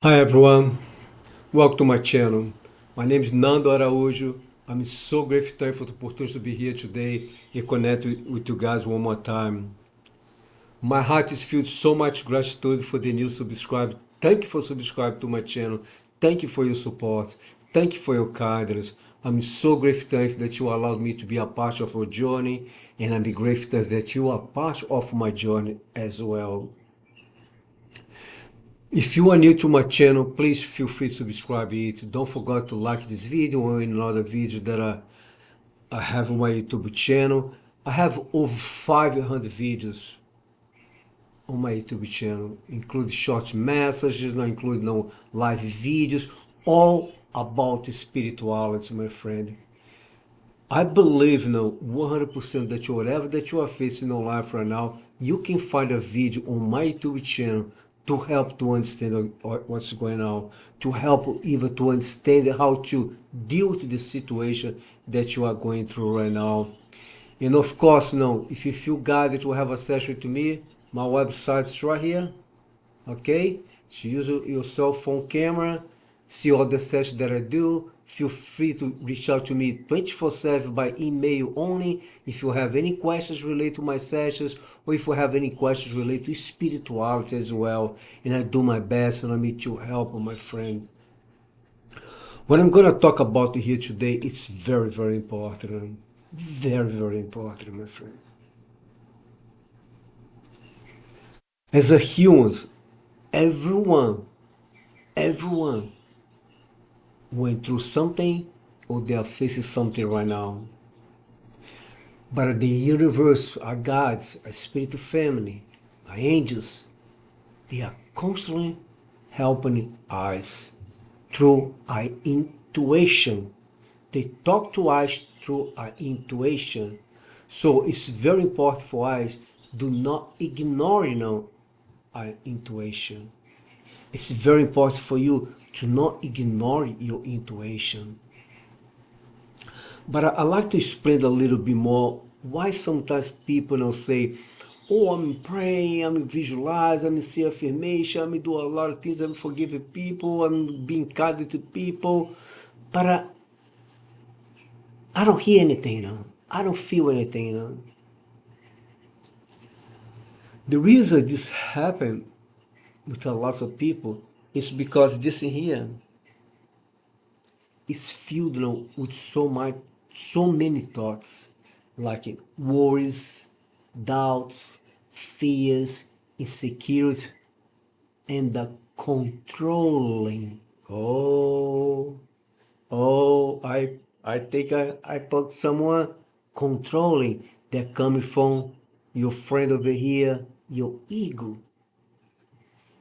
Hi everyone, welcome to my channel. My name is Nando Araújo. I'm so grateful, thankful for the opportunity to be here today and connect with you guys one more time. My heart is filled with so much gratitude for the new subscribers. Thank you for subscribing to my channel. Thank you for your support. Thank you for your kindness. I'm so grateful, thankful that you allowed me to be a part of your journey, and I'm grateful that you are part of my journey as well. If you are new to my channel, please feel free to subscribe it. Don't forget to like this video or any other videos that I have on my YouTube channel. I have over 500 videos on my YouTube channel, including short messages, not including no live videos, all about spirituality, my friend. I believe now 100% that whatever that you are facing in life right now, you can find a video on my YouTube channel to help to understand what's going on, to help even to understand how to deal with the situation that you are going through right now. And of course, now, if you feel guided to have a session with me, my website is right here. Okay? So use your cell phone camera, see all the sessions that I do. Feel free to reach out to me 24/7 by email only if you have any questions related to my sessions or if you have any questions related to spirituality as well. And I do my best and I need your help, my friend. What I'm going to talk about here today, it's very, very important. Very, very important, my friend. As a humans, everyone went through something or they are facing something right now. But the universe, our gods, our spiritual family, our angels, they are constantly helping us through our intuition. They talk to us through our intuition. So it's very important for us do not ignore our intuition. It's very important for you to not ignore your intuition. But I like to explain a little bit more why sometimes people don't say, oh, I'm praying, I'm visualizing, I'm seeing affirmation, I'm doing a lot of things, I'm forgiving people, I'm being kind to people, but I don't hear anything, I don't feel anything, The reason this happened with a lot of people is because this in here is filled with so many thoughts, like worries, doubts, fears, insecurity, and the controlling. Oh, I think I put someone controlling that coming from your friend over here, your ego.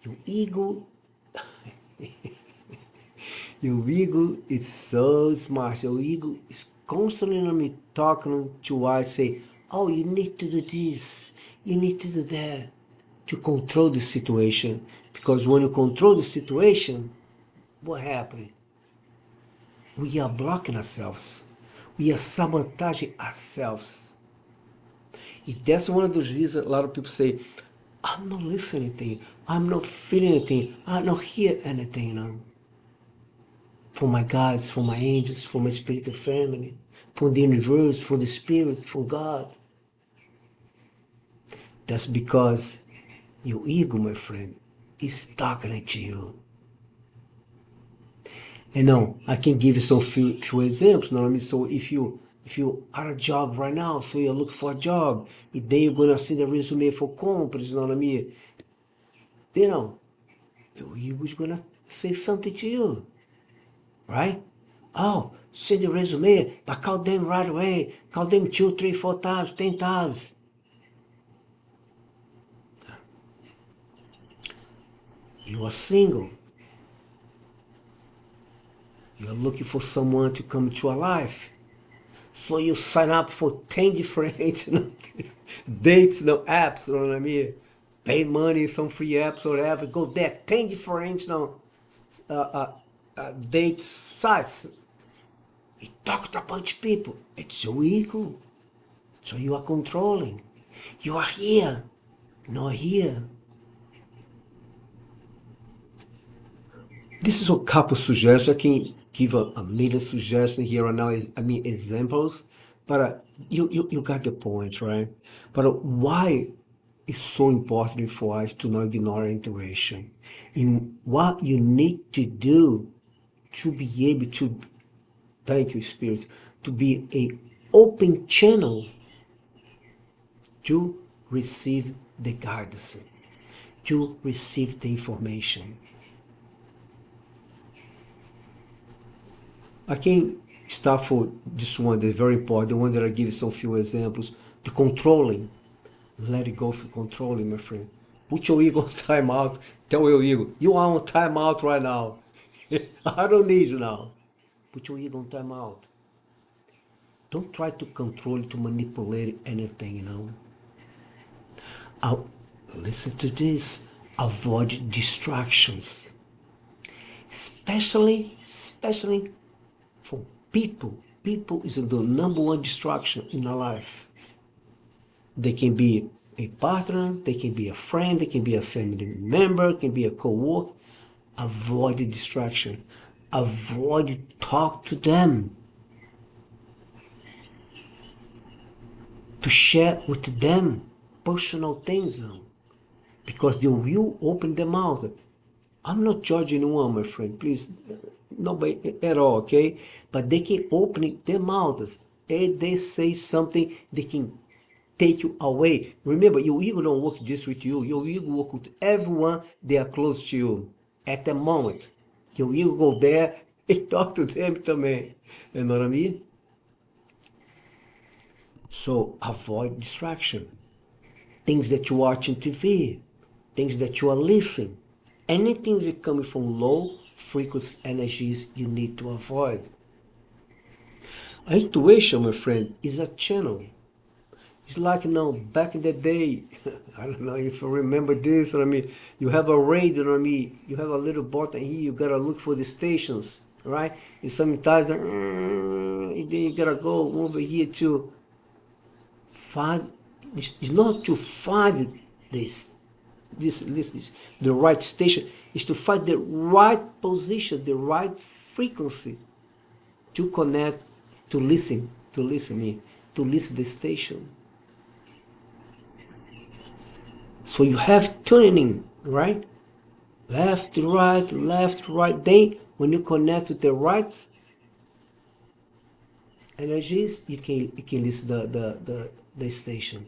Your ego Your ego is so smart. Your ego is constantly talking to us, say, oh, you need to do this, you need to do that, to control the situation. Because when you control the situation, what happens? We are blocking ourselves. We are sabotaging ourselves. And that's one of those reasons a lot of people say, I'm not listening to anything. I'm not feeling anything. I don't hear anything. For my gods, for my angels, for my spiritual family, for the universe, for the spirit, for God. That's because your ego, my friend, is talking to you. And now I can give you some few examples. You know what I mean? So if you are a job right now, so you're looking for a job, and then you're gonna send a resume for companies, you know what I mean? You know, your ego is gonna say something to you, right? Oh, send a resume, but call them right away. Call them 2, 3, 4 times, 10 times. You are single. You're looking for someone to come into your life. So you sign up for 10 different dates, apps, you know what I mean? Pay money, some free apps or whatever. Go there, 10 different uh, uh, date sites. You talk to a bunch of people. It's your ego. So you are controlling. You are here, not here. This is a couple suggestions. I can give a million suggestions here and now. Examples, but you got the point, right? But why it's so important for us to not ignore intuition, in what you need to do to be able to, thank you, Spirit, to be a open channel to receive the guidance, to receive the information. I can start for this one that's very important, the one that I give you some few examples. The controlling. Let it go for controlling, my friend. Put your ego on timeout. Tell your ego, you are on timeout right now. I don't need you now. Put your ego on timeout. Don't try to control it, to manipulate anything, I'll, listen to this. Avoid distractions. Especially for people. People is the number one distraction in our life. They can be a partner, they can be a friend, they can be a family member, can be a co-worker. Avoid the distraction. Avoid talk to them. To share with them personal things, because they will open them out. I'm not judging anyone, my friend. Please, nobody at all, okay? But they can open their mouths. And they say something, they can take you away. Remember, your ego don't work just with you. Your ego work with everyone they are close to you at the moment. Your ego go there and talk to them também. You know what I mean? So avoid distraction. Things that you watch on TV, things that you are listening, anything that coming from low frequency energies you need to avoid. Intuition, my friend, is a channel. It's like, back in the day, I don't know if you remember this, you have a radio, you have a little button here, you gotta look for the stations, right? And sometimes, and then you gotta go over here to find, it's not to find this the right station, is to find the right position, the right frequency to connect, to listen the station. So you have tuning, right? Left to right, left to right. Then when you connect to the right energies, you can listen the station.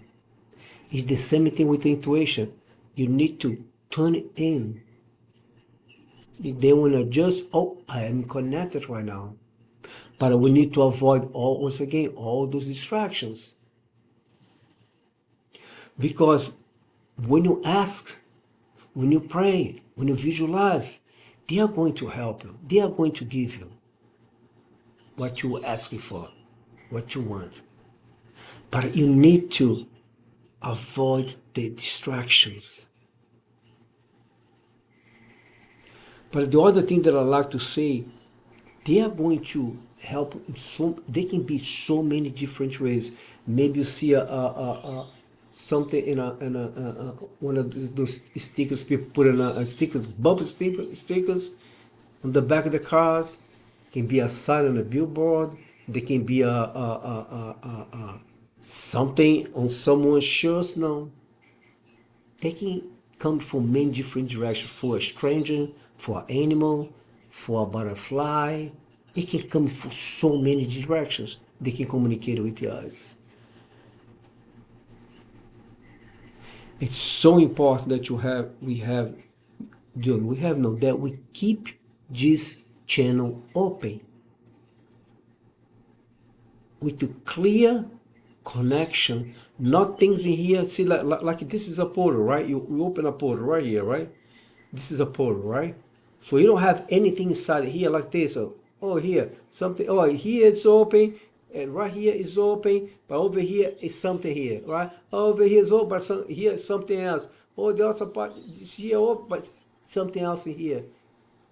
It's the same thing with the intuition. You need to tune it in. They want to just, I am connected right now. But we need to avoid once again, all those distractions. Because when you ask, when you pray, when you visualize, they are going to help you. They are going to give you what you are asking for, what you want. But you need to avoid the distractions. But the other thing that I like to say, they are going to help they can be so many different ways. Maybe you see something in a one of those stickers people put in a stickers, bumper stickers on the back of the cars. Can be a sign on a billboard. They can be something on someone's shirts. No, they can come from many different directions. For a stranger, for an animal, for a butterfly, it can come from so many directions. They can communicate with us. It's so important that that we keep this channel open with a clear connection. Not things in here. See, like this is a portal, right? You open a portal right here, right? This is a portal, right? So you don't have anything inside here like this. Here something. Here it's open, and right here is open, but over here is something here, right? Over here is open, but here is something else. The other part is here open, but something else in here.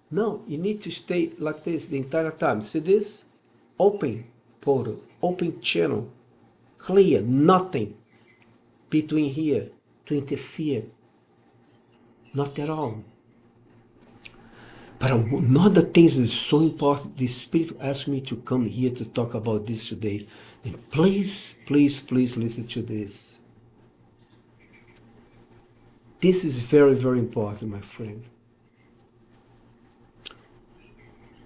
No, you need to stay like this the entire time. See this? Open portal, open channel, clear, nothing between here to interfere. Not at all. But another thing is so important. The Spirit asked me to come here to talk about this today. And please, please, please listen to this. This is very, very important, my friend.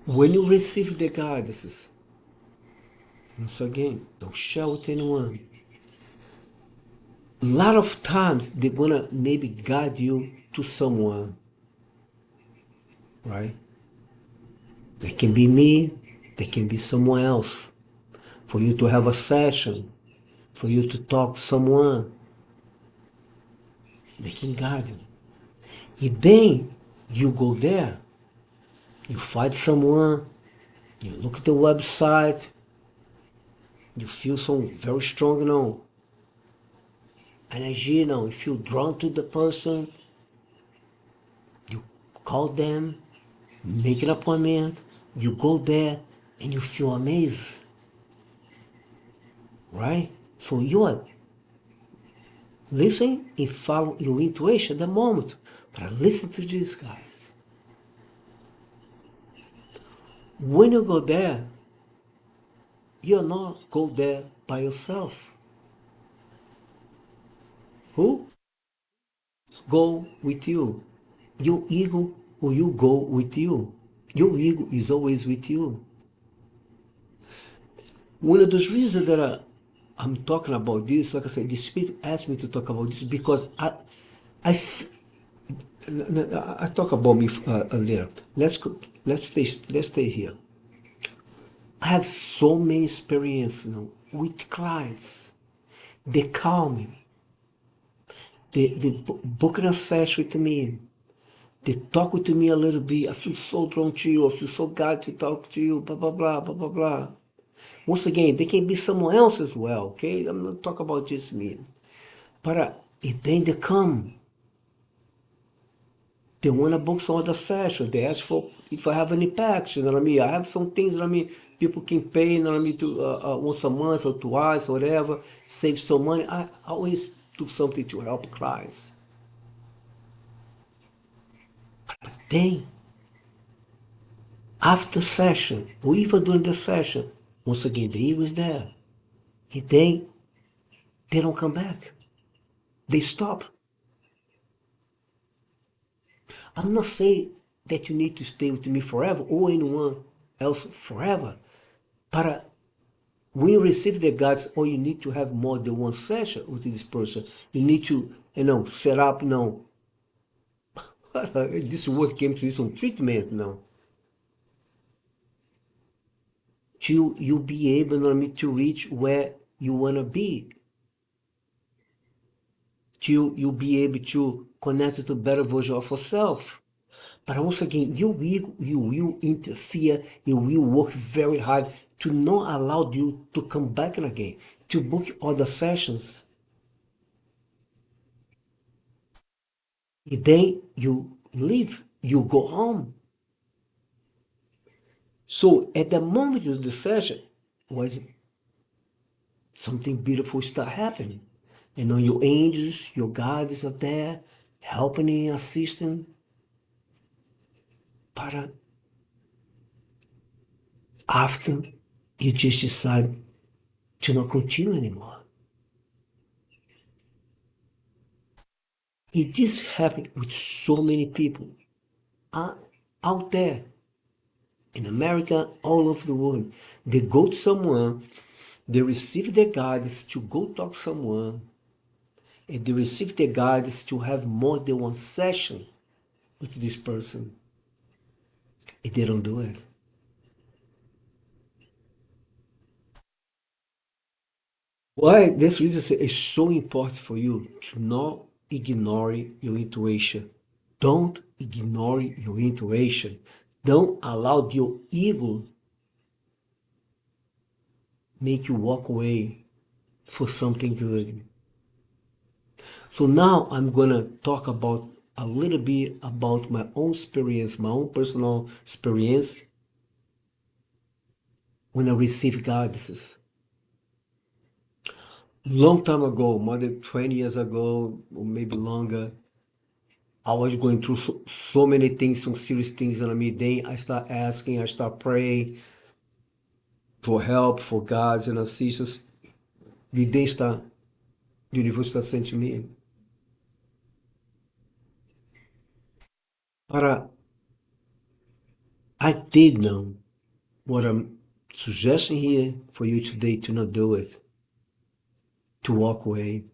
When you receive the guidances, once again, don't share with anyone. A lot of times they're gonna maybe guide you to someone, right? They can be me, they can be someone else. For you to have a session, for you to talk to someone, they can guide you. And then you go there, you find someone, you look at the website, you feel some very strong, energy, you feel drawn to the person, you call them, make an appointment, you go there, and you feel amazed, right? So you are listen and follow your intuition at the moment. But listen to this, guys. When you go there, you're not go there by yourself. Who go with you? Your ego will you go with you. Your ego is always with you. One of those reasons that I'm talking about this, like I said, the Spirit asked me to talk about this because I, I talk about me a little. Let's stay here. I have so many experience with clients. They call me. They book a session with me. They talk with me a little bit. I feel so drawn to you. I feel so glad to talk to you. Blah blah blah blah blah blah. Once again, they can be someone else as well. Okay, I'm not talking about just me. But then they come. They want to book some other session. They ask for if I have any packs. You know what I mean? I have some things. You know what I mean? People can pay. You know what I mean? To once a month or twice or whatever. Save some money. I always do something to help clients. But then after session, or even during the session, once again, the ego is there. And then they don't come back. They stop. I'm not saying that you need to stay with me forever or anyone else forever. But when you receive the guides, or you need to have more than one session with this person, you need to, set up, this word came to you, some treatment now. To you be able, to reach where you want to be. To you be able to connect to a better version of yourself. But once again, you will interfere, you will work very hard to not allow you to come back again, to book other sessions. And then you leave, you go home. So at the moment of the session, was something beautiful start happening. Your angels, your guides are there, helping and assisting. But after you just decide to not continue anymore. It is happening with so many people out there in America, all over the world. They go to someone, they receive their guidance to go talk to someone, and they receive their guidance to have more than one session with this person, and they don't do it. Why this reason is so important for you to not ignore your intuition. Don't ignore your intuition. Don't allow your ego make you walk away for something good. So now I'm gonna talk about a little bit about my own experience, my own personal experience when I received guidances. Long time ago, more than 20 years ago, or maybe longer, I was going through so many things, some serious things, and I mean, then I start asking, I start praying for help, for guides and assistance. The day start, the universe está sent to me. Para, I did know what I'm suggesting here for you today to not do it, to walk away.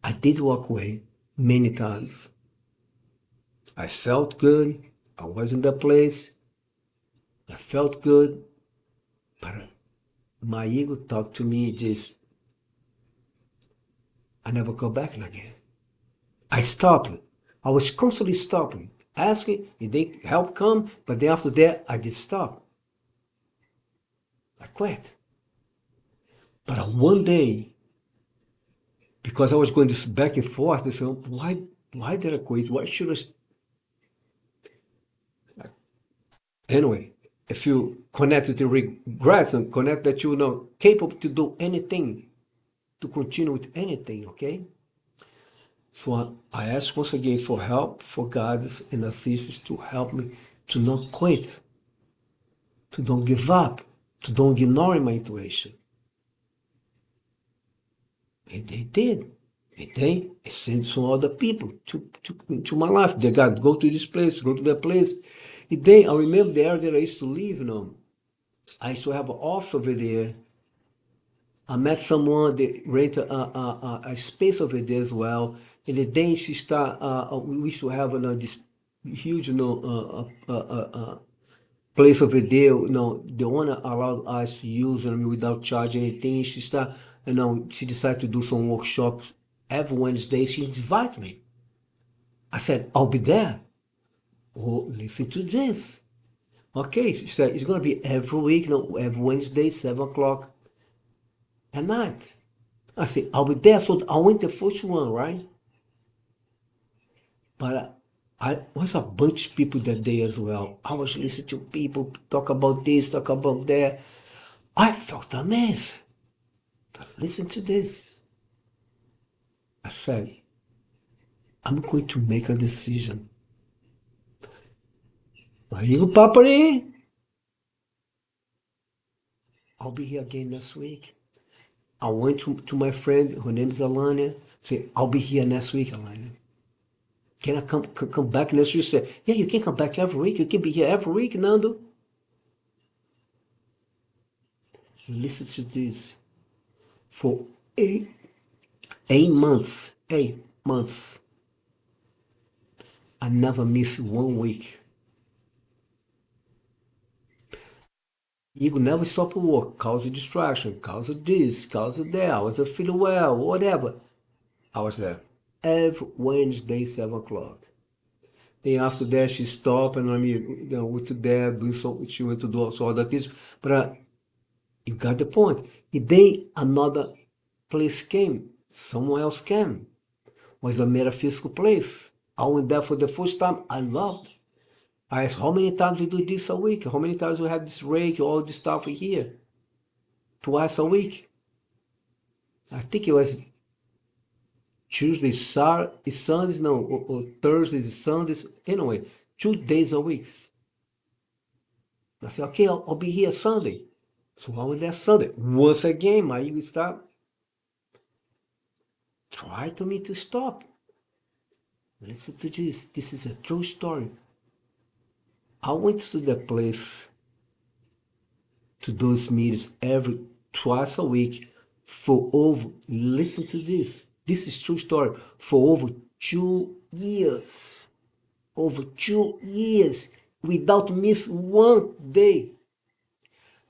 I did walk away many times. I felt good. I was in that place. I felt good, but my ego talked to me just, I never go back again. I stopped. I was constantly stopping, asking if they help come, but then after that, I did stop. I quit. But on one day, because I was going this back and forth, they said, why did I quit? Why should I? Anyway, if you connect with the regrets and connect that you're not capable to do anything, to continue with anything, okay? So I ask once again for help, for guidance and assistance to help me to not quit, to don't give up, to don't ignore my intuition. And they did. And then I sent some other people to my life. They got go to this place, go to that place. And then I remember the area that I used to live, I used to have an office over there. I met someone that rented a space over there as well. And then she start. We used to have this huge, place over there. The owner allowed us to use, without charging anything. She start, she decided to do some workshops every Wednesday. She invited me. I said, I'll be there. Oh, listen to this. Okay, she said it's gonna be every week, every Wednesday, 7 o'clock at night. I said, I'll be there. So I went the first one, right? But I was a bunch of people that day as well. I was listening to people talk about this, talk about that. I felt amazed. But listen to this. I said, I'm going to make a decision. Are you property? I'll be here again next week. I went to my friend, her name is Alania. Say, I'll be here next week, Alania. Can I come back next week? She said, yeah, you can come back every week. You can be here every week, Nando. Listen to this. For 8 months, 8 months, I never missed 1 week. Ego never stopped work, cause of distraction, cause of this, cause of that. I wasn't feeling well, whatever. I was there every Wednesday, 7 o'clock. Then after that, she stopped, and went to there, doing so. She went to do also other things. But you got the point. And then another place came. Someone else came. Was a metaphysical place. I went there for the first time. I loved. I asked, how many times you do this a week? How many times we have this rake, all this stuff here? Twice a week. I think it was Tuesdays, Sundays, no, or Thursdays, Sundays. Anyway, 2 days a week. I said, okay, I'll be here Sunday. So I went there Sunday. Once again, my ego start try to me to stop. Listen to this. This is a true story. I went to the place to those meetings every twice a week for over, listen to this. This is true story. For over 2 years. Over 2 years without miss one day.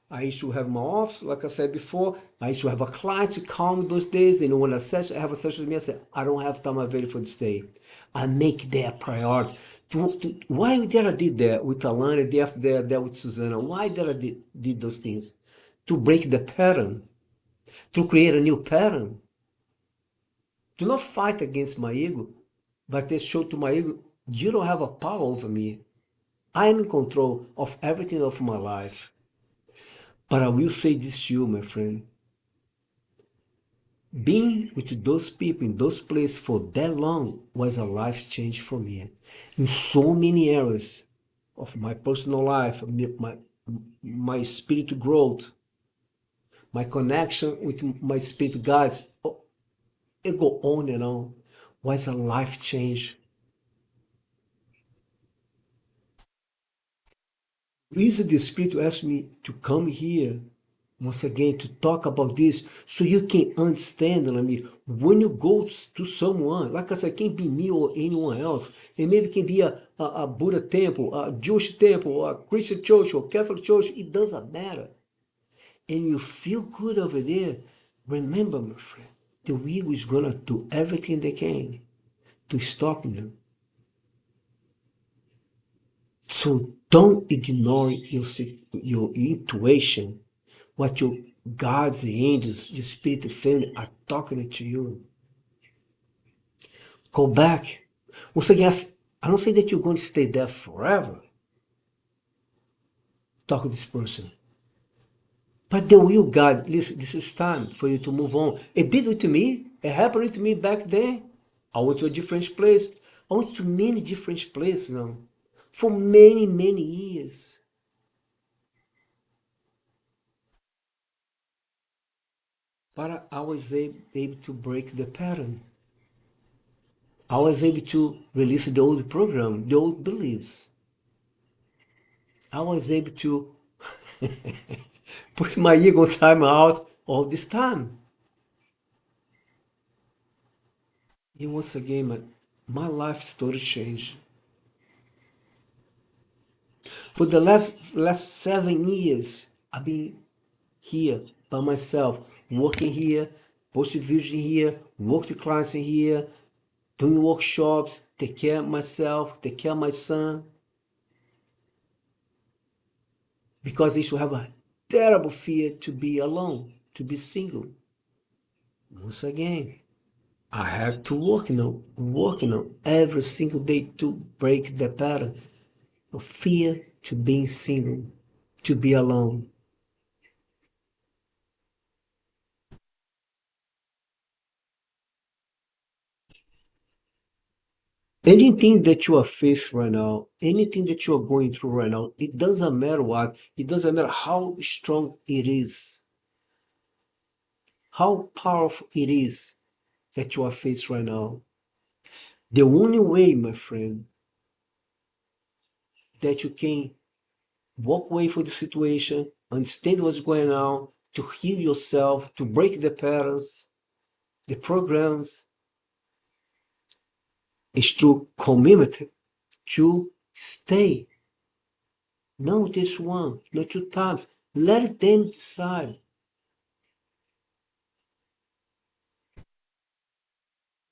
I used to have my office, like I said before. I used to have a client to call me those days. When I have a session with me, I say, I don't have time available for this day. I make that a priority. Why did I did that with Alana, day after that with Susanna? Why did I did those things? To break the pattern, to create a new pattern. To not fight against my ego, but to show to my ego, you don't have a power over me. I am in control of everything of my life. But I will say this to you, my friend. Being with those people in those places for that long was a life change for me. In so many areas of my personal life, my spiritual growth, my connection with my spirit guides, it go on and on. Was a life change. Reason the Spirit asked me to come here once again to talk about this so you can understand. I mean, when you go to someone, like I said, it can be me or anyone else, and maybe it can be a Buddha temple, a Jewish temple, a Christian church, or Catholic church, it doesn't matter. And you feel good over there. Remember, my friend, the ego is gonna do everything they can to stop you. So don't ignore your intuition, what your gods, the angels, your spirit, the family are talking to you. Go back. Once again, I don't think that you're going to stay there forever. Talk to this person. But the will God, listen, this is time for you to move on. It did it to me. It happened to me back then. I went to a different place. I went to many different places now. For many, many years. But I was able to break the pattern. I was able to release the old program, the old beliefs. I was able to put my ego time out all this time. And once again, my life story changed. For the last 7 years, I've been here by myself, working here, posting videos in here, work with clients in here, doing workshops, take care of myself, take care of my son. Because I used to have a terrible fear to be alone, to be single. Once again, I have to working on every single day to break the pattern of fear to being single, to be alone. Anything that you are facing right now, anything that you are going through right now, it doesn't matter what, it doesn't matter how strong it is, how powerful it is that you are facing right now. The only way, my friend, that you can walk away from the situation, understand what's going on, to heal yourself, to break the patterns, the programs, is through commitment to stay. Not just one, not two times. Let them decide.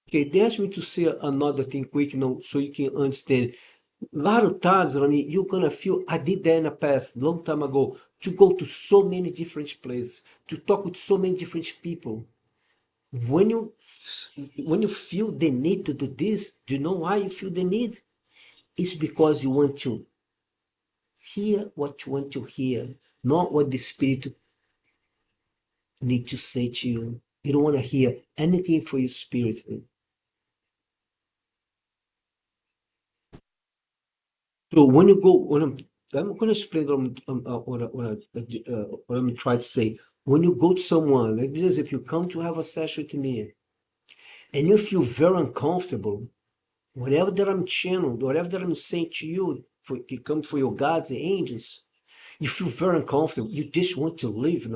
Okay, they asked me to say another thing quick now so you can understand. A lot of times, Rani, you're gonna feel I did that in the past, long time ago, to go to so many different places, to talk with so many different people. When you when you feel the need to do this, do you know why you feel the need? It's because you want to hear what you want to hear, not what the spirit need to say to you. You don't want to hear anything for your spirit. So when you go, I'm going to explain what I'm trying to say. When you go to someone, like this, if you come to have a session with me and you feel very uncomfortable, whatever that I'm channeling, whatever that I'm saying to you, for you come for your gods and angels, you feel very uncomfortable. You just want to leave,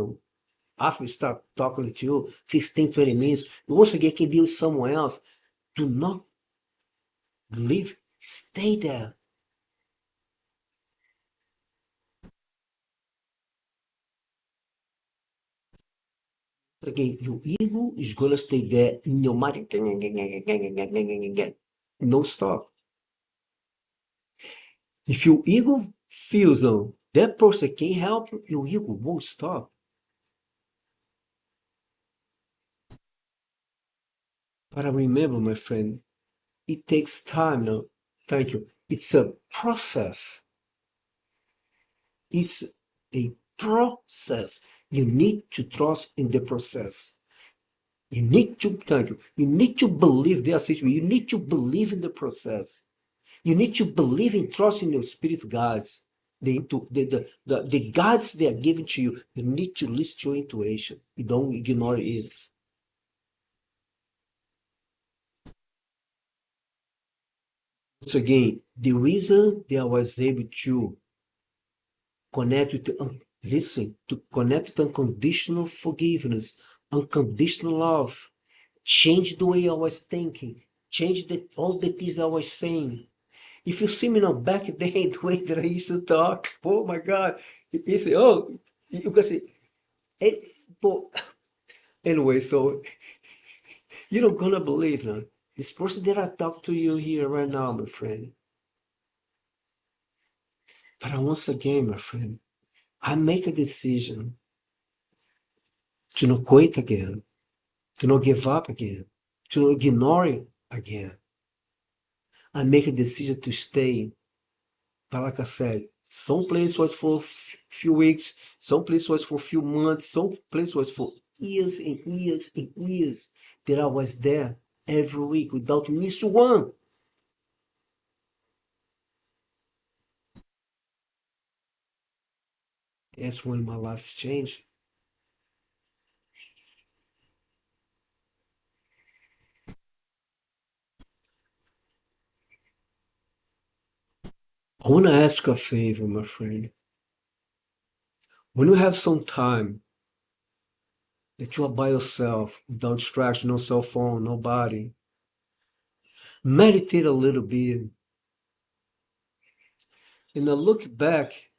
after they start talking to you 15, 20 minutes, you once again can be with someone else. Do not leave. Stay there. Again, your ego is gonna stay there in your mind. No stop. If your ego feels that person can't help you, your ego won't stop. But I remember, my friend, it takes time now. Thank you. It's a process. It's a process. You need to trust in the process. You need to thank you. You need to believe the situation. You need to believe in the process. You need to believe in trust in your spirit guides. The guides they are giving to you. You need to listen to your intuition. You don't ignore it. Once again, the reason that I was able to connect with listen, to connect with unconditional forgiveness, unconditional love, change the way I was thinking, change all the things I was saying. If you see me now back then, the way that I used to talk, oh my God, you say, oh, you can say, eh, but anyway, so you're not gonna believe now. This person that I talk to you here right now, my friend. But once again, my friend, I make a decision to not quit again, to not give up again, to not ignore it again. I make a decision to stay. But like I said, some place was for few weeks, some place was for few months, some place was for years and years and years that I was there every week without miss one. That's when my life's changed. I want to ask a favor, my friend. When you have some time that you are by yourself, without distraction, no cell phone, nobody, meditate a little bit and then look back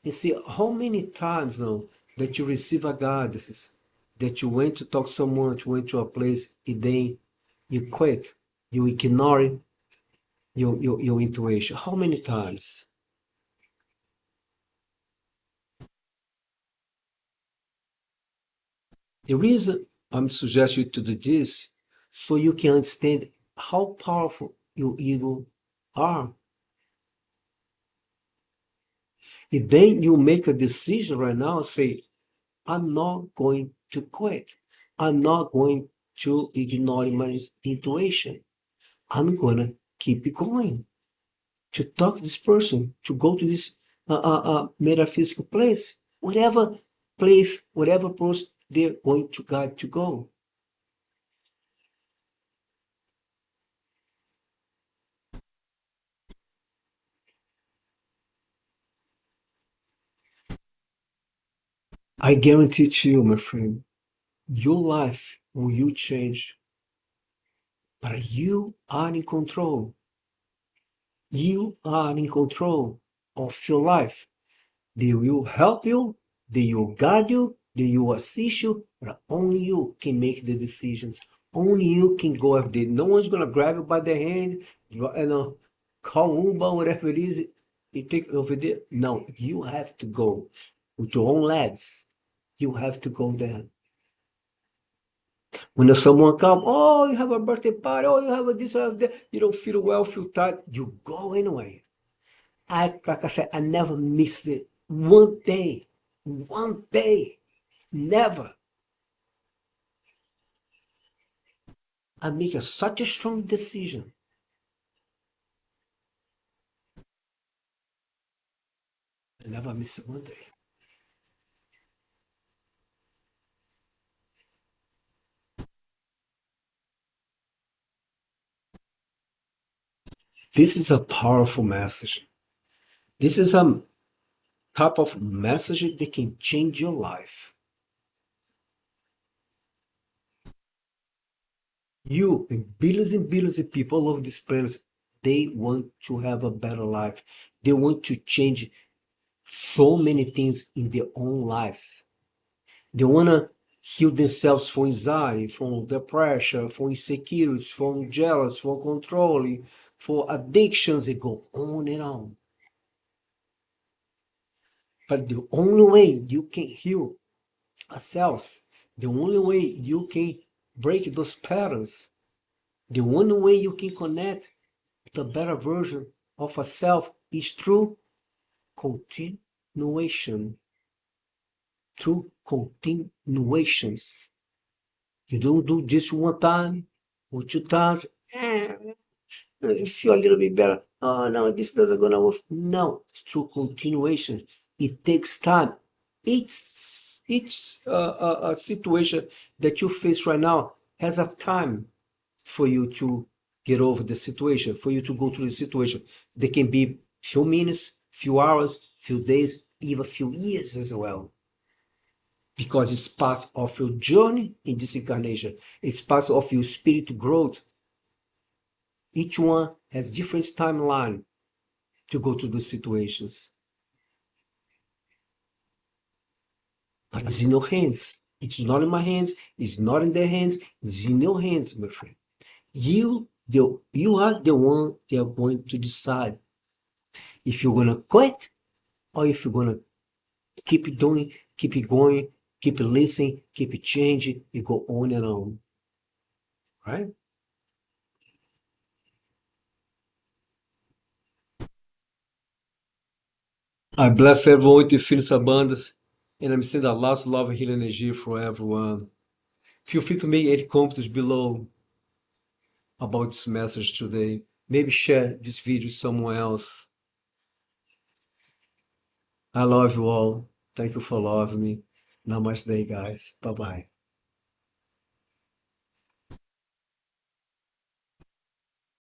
and see how many times now that you receive a guidance, that you went to talk to someone, that you went to a place, and then you quit, you ignore your intuition. How many times? The reason I'm suggesting you to do this, so you can understand how powerful your ego are. And then you make a decision right now, say, I'm not going to quit. I'm not going to ignore my intuition. I'm gonna keep it going to talk to this person, to go to this metaphysical place, whatever place they're going to guide to go. I guarantee to you, my friend, your life will you change, but you are in control. You are in control of your life. They will help you, they will guide you, they will assist you, but only you can make the decisions. Only you can go every day. No one's gonna grab you by the hand, call Uber, whatever it is, and take over there. No, you have to go with your own legs. You have to go there. When there's someone come, oh, you have a birthday party, oh, you have a this, you have that, you don't feel well, feel tired, you go anyway. Like I said, I never missed it. One day. One day. Never. I make such a strong decision. I never miss it one day. This is a powerful message. This is a type of message that can change your life. You and billions of people all over this planet, they want to have a better life. They want to change so many things in their own lives. They want to heal themselves from anxiety, from depression, from insecurities, from jealousy, from controlling, for addictions. They go on and on. But the only way you can heal ourselves, the only way you can break those patterns, the only way you can connect with a better version of a self is through continuation. Through continuations. You don't do just one time or two times. You feel a little bit better. Oh no, this doesn't gonna work. No, it's through continuation. It takes time. Each situation that you face right now has a time for you to get over the situation, for you to go through the situation. They can be few minutes, few hours, few days, even few years as well. Because it's part of your journey in this incarnation. It's part of your spiritual growth. Each one has different timeline to go through those situations. But it's in your hands. It's not in my hands. It's not in their hands. It's in your hands, my friend. You are the one that are going to decide if you're gonna quit or if you're gonna keep it doing, keep it going, keep it listening, keep it changing, you go on and on. Right? I bless everyone with the Filhos Bandas, and I'm sending a lots of love and healing energy for everyone. Feel free to make any comments below about this message today. Maybe share this video with someone else. I love you all. Thank you for loving me. Namaste, guys. Bye bye.